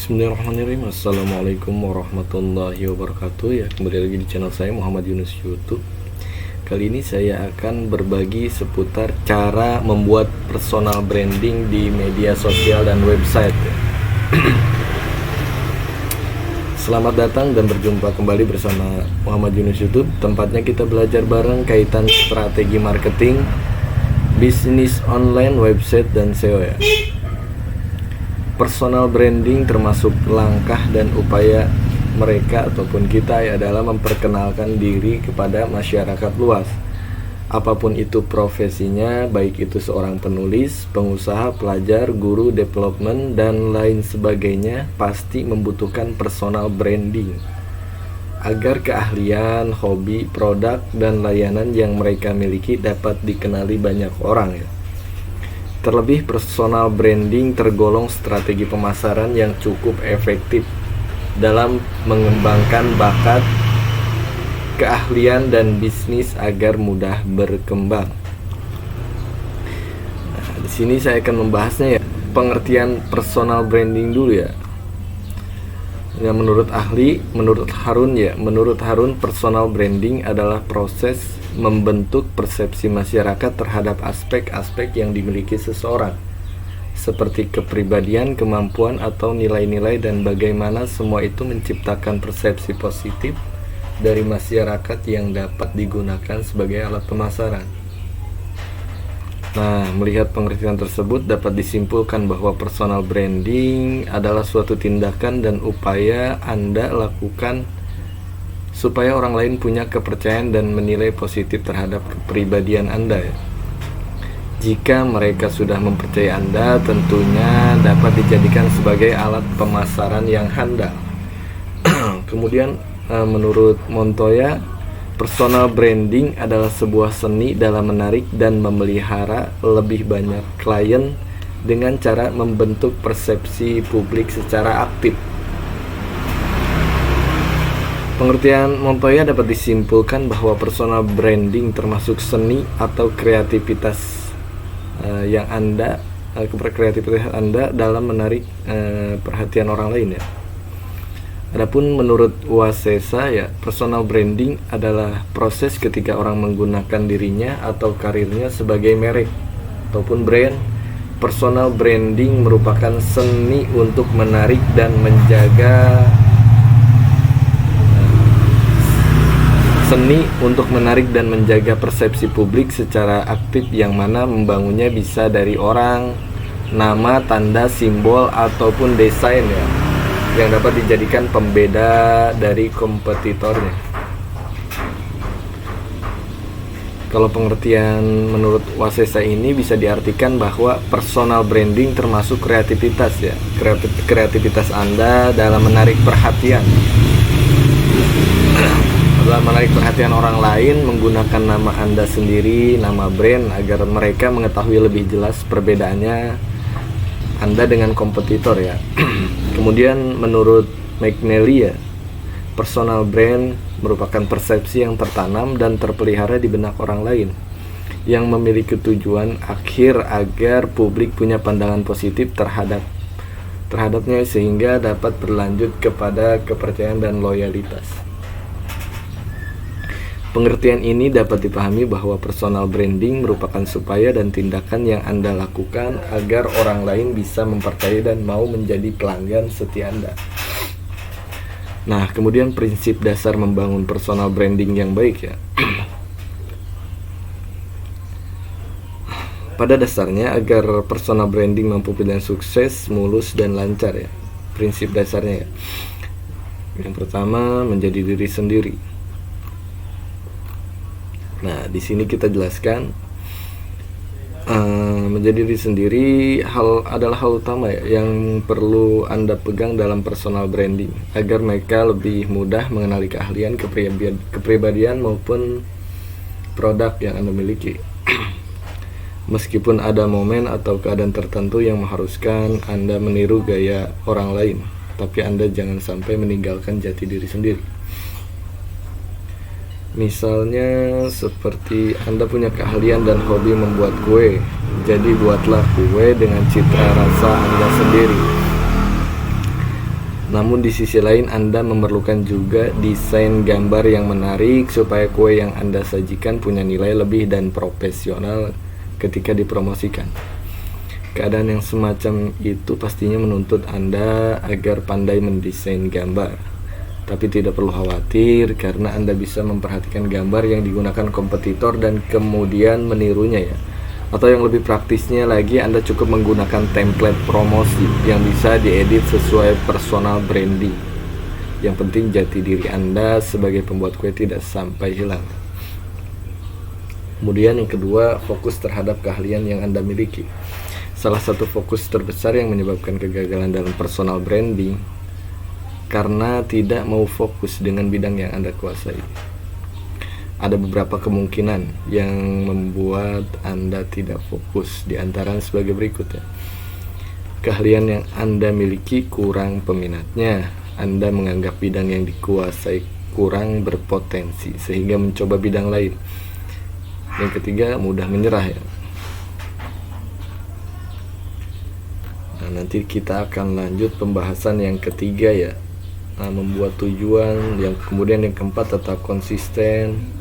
Bismillahirrahmanirrahim. Assalamualaikum warahmatullahi wabarakatuh. Ya, kembali lagi di channel saya Muhammad Yunus YouTube. Kali ini saya akan berbagi seputar cara membuat personal branding di media sosial dan website. Selamat datang dan berjumpa kembali bersama Muhammad Yunus YouTube. Tempatnya kita belajar bareng kaitan strategi marketing, bisnis online, website, dan SEO ya. Personal branding termasuk langkah dan upaya mereka ataupun kita ya dalam memperkenalkan diri kepada masyarakat luas. Apapun itu profesinya, baik itu seorang penulis, pengusaha, pelajar, guru, development, dan lain sebagainya, pasti membutuhkan personal branding agar keahlian, hobi, produk, dan layanan yang mereka miliki dapat dikenali banyak orang ya. Terlebih personal branding tergolong strategi pemasaran yang cukup efektif dalam mengembangkan bakat, keahlian, dan bisnis agar mudah berkembang. Nah, di sini saya akan membahasnya ya, pengertian personal branding dulu ya. Ya, menurut Harun, personal branding adalah proses membentuk persepsi masyarakat terhadap aspek-aspek yang dimiliki seseorang, seperti kepribadian, kemampuan, atau nilai-nilai, dan bagaimana semua itu menciptakan persepsi positif dari masyarakat yang dapat digunakan sebagai alat pemasaran. Nah, melihat pengertian tersebut dapat disimpulkan bahwa personal branding adalah suatu tindakan dan upaya Anda lakukan supaya orang lain punya kepercayaan dan menilai positif terhadap kepribadian Anda ya. Jika mereka sudah mempercayai Anda, tentunya dapat dijadikan sebagai alat pemasaran yang handal. Kemudian menurut Montoya, personal branding adalah sebuah seni dalam menarik dan memelihara lebih banyak klien dengan cara membentuk persepsi publik secara aktif. Pengertian Montoya dapat disimpulkan bahwa personal branding termasuk seni atau kreativitas kreativitas Anda dalam menarik perhatian orang lain ya. Adapun menurut Wasesa ya, personal branding adalah proses ketika orang menggunakan dirinya atau karirnya sebagai merek ataupun brand. Personal branding merupakan seni untuk menarik dan menjaga persepsi publik secara aktif, yang mana membangunnya bisa dari orang, nama, tanda, simbol, ataupun desain ya, yang dapat dijadikan pembeda dari kompetitornya. Kalau pengertian menurut Wasesa ini bisa diartikan bahwa personal branding termasuk kreativitas ya, kreativitas Anda dalam menarik perhatian orang lain menggunakan nama Anda sendiri, nama brand, agar mereka mengetahui lebih jelas perbedaannya Anda dengan kompetitor ya. Kemudian menurut McNally ya, personal brand merupakan persepsi yang tertanam dan terpelihara di benak orang lain yang memiliki tujuan akhir agar publik punya pandangan positif terhadapnya sehingga dapat berlanjut kepada kepercayaan dan loyalitas. Pengertian ini dapat dipahami bahwa personal branding merupakan upaya dan tindakan yang Anda lakukan agar orang lain bisa mempercayai dan mau menjadi pelanggan setia Anda. Nah, kemudian prinsip dasar membangun personal branding yang baik ya. Pada dasarnya, agar personal branding mampu berjalan sukses, mulus, dan lancar ya. Prinsip dasarnya ya. Yang pertama, menjadi diri sendiri. Nah, di sini kita jelaskan menjadi diri sendiri adalah hal utama ya, yang perlu Anda pegang dalam personal branding agar mereka lebih mudah mengenali keahlian, kepribadian maupun produk yang Anda miliki. Meskipun ada momen atau keadaan tertentu yang mengharuskan Anda meniru gaya orang lain, tapi Anda jangan sampai meninggalkan jati diri sendiri. Misalnya seperti Anda punya keahlian dan hobi membuat kue, jadi buatlah kue dengan citra rasa Anda sendiri. Namun di sisi lain Anda memerlukan juga desain gambar yang menarik supaya kue yang Anda sajikan punya nilai lebih dan profesional ketika dipromosikan. Keadaan yang semacam itu pastinya menuntut Anda agar pandai mendesain gambar. Tapi tidak perlu khawatir karena Anda bisa memperhatikan gambar yang digunakan kompetitor dan kemudian menirunya ya. Atau yang lebih praktisnya lagi, Anda cukup menggunakan template promosi yang bisa diedit sesuai personal branding. Yang penting jati diri Anda sebagai pembuat kue tidak sampai hilang. Kemudian yang kedua, fokus terhadap keahlian yang Anda miliki. Salah satu fokus terbesar yang menyebabkan kegagalan dalam personal branding karena tidak mau fokus dengan bidang yang Anda kuasai. Ada beberapa kemungkinan yang membuat Anda tidak fokus, di antara sebagai berikut ya. Keahlian yang Anda miliki kurang peminatnya. Anda menganggap bidang yang dikuasai kurang berpotensi sehingga mencoba bidang lain. Yang ketiga, mudah menyerah ya. Nah, nanti kita akan lanjut pembahasan yang ketiga ya. Membuat tujuan. Yang kemudian yang keempat, tetap konsisten.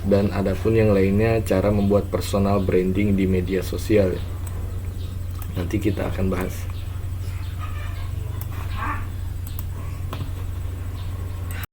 Dan adapun yang lainnya, cara membuat personal branding di media sosial ya. Nanti kita akan bahas.